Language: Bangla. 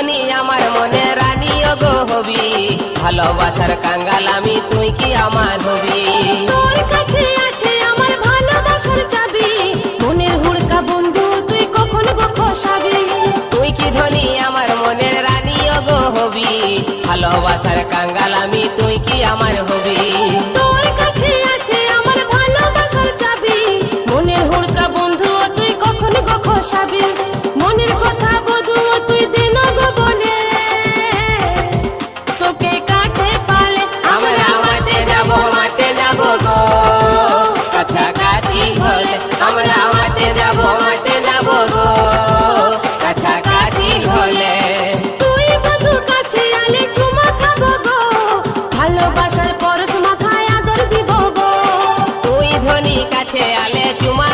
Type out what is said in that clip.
ধনী আমার মনে রানী গো হবি, ভালোবাসার কাঙ্গাল আমি তুই কি আমার হবি। তোর কাছে আছে আমার ভালোবাসার চাবি, মনের হুড়কা বন্ধু তুই কখন গো খসাবি। তুই কি ধনী আমার মনের রানী গো হবি, ভালোবাসার কাঙ্গাল আমি তুই কি আমার হবি। তোর কাছে আছে আমার ভালোবাসার চাবি, মনের হুড়কা বন্ধু তুই কখন গো খসাবি। মনের কথা বধু তুই দিন গো বলে, তোকে কাছে পালে আমরা মাঠে যাব গো, কাছাকাছি হলে আমরা মাঠে যাব গো, কাছাকাছি হলে। তুই বধু কাছে আলে চুমা খাবো গো, ভালোবাসার পরশ মাথায় আদর দিব গো। তুই ধনী কাছে আলে চুমা